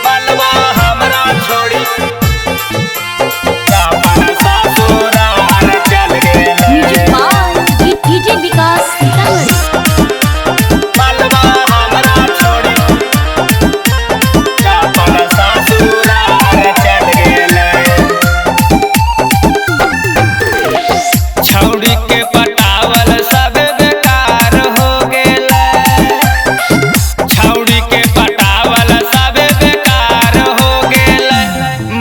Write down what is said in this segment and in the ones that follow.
मलबा हमरा छोड़ी अपन ससुराल चल गेले। म्यूजिक बाय डीजे विकास सीतामढ़ी। मलबा हमरा छोड़ी अपन ससुराल चल गेले। छौड़ी के पटावल सब बेकार हो गेले। छौड़ी के पटावल सब बेकार हो गेले।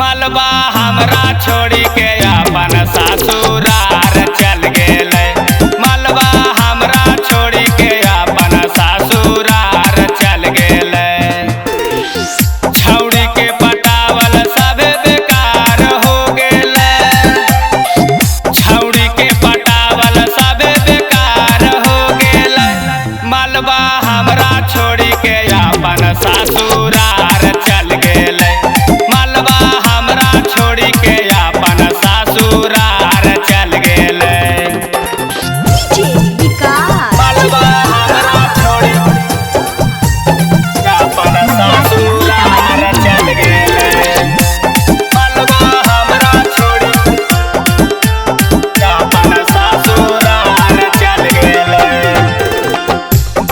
मलबा हमरा छोड़ी के अपन ससुराल चल गेले। मलबा हमरा छोड़ी के अपन ससुराल चल गेले। छौड़ी के पटावल सब बेकार हो गेले। छौड़ी के पटावल सब बेकार हो गेले। मलबा हमरा छोड़ी के अपन ससुराल चल गेले। मलबा हमरा छोड़ी के अपन ससुराल चल गेले। डीजे विकास मलबा हमरा छोड़ी अपन ससुराल चल गेले। मलबा हमरा छोड़ी अपन ससुराल चल गेले।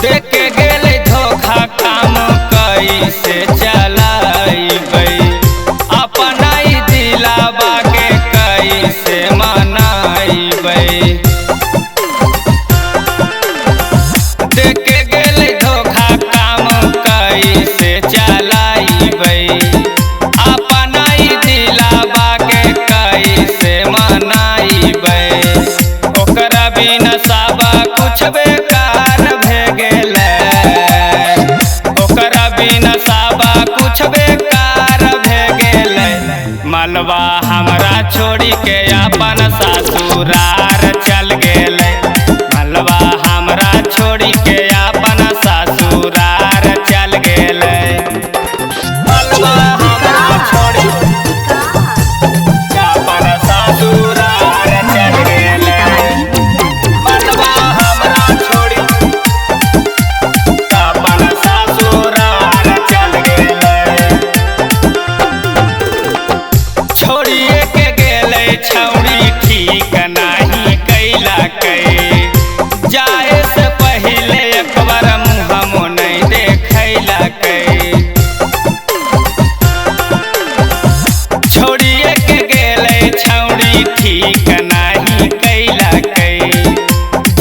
देख के गेले धोखा काम कैसे चलाइबै। अपना ही दिलावा के कैसे मनाइबै। देख के गेले धोखा काम कैसे चलाइबै। अपना ही दिलावा के कैसे मनाइबै। ओकरा बिना सब कुछ बेकार भे गेले। ओकरा बिना सब कुछ बेकार भे गेले। मलबा हमरा छोड़ी के अपन ससुराल चल गेले। मलबा हमरा छोड़ी के अपन ससुराल चल गेले। मलबा हमरा छोड़ी अपन ससुराल चल गेले। मलबा हमरा छोड़ी अपन ससुराल चल गेले। छोड़िए के गेले छौड़ी ठीक नाही कैला कै। जाए से पहले एक बार मुँह नहीं देखैला कै। छोड़िए के गेले छौड़ी ठीक नाही कैला कै।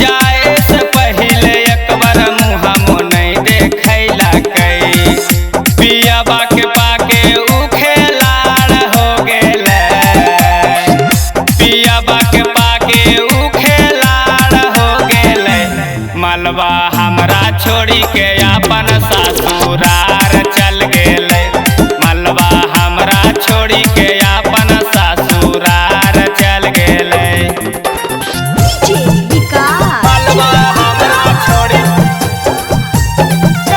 जाए से पहले एक बार मुँह नहीं देखैला कै। पियाबा के पाके उ खेलाड़ हो गेले। पियाबा के पाके उ खेलाड़ हो गेले। मलबा हमरा छोड़ी के अपन ससुराल चल गेले। मलबा हमरा छोड़ी के अपन ससुराल चल गेले। डीजे विकास मलबा हमरा छोड़ी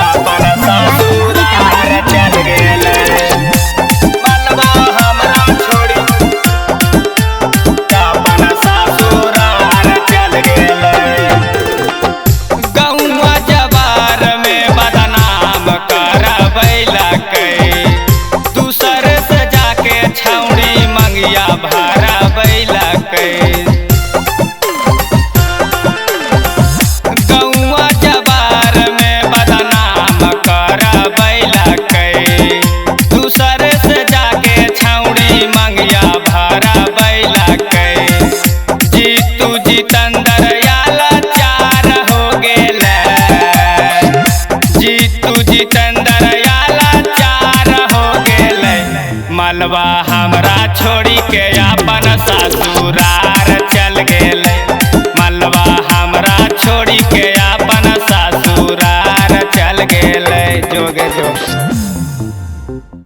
अपन ससुराल चल गेले। मलबा हमरा छोड़ी अपन ससुराल चल गेले। गौवा जवार में बदनाम करबैला कै। दूसर से जाके छौड़ी मंगिया भरबैला कै। गौवा जवार में बदनाम करबैला कै। दूसर से जाके छौड़ी मंगिया भरबैला कै। जीतू जितेंद्र याला चार हो गेले। जीतू जितेंद्र याला चार हो गेले। मलबा हमरा छोड़ी के अपन ससुराल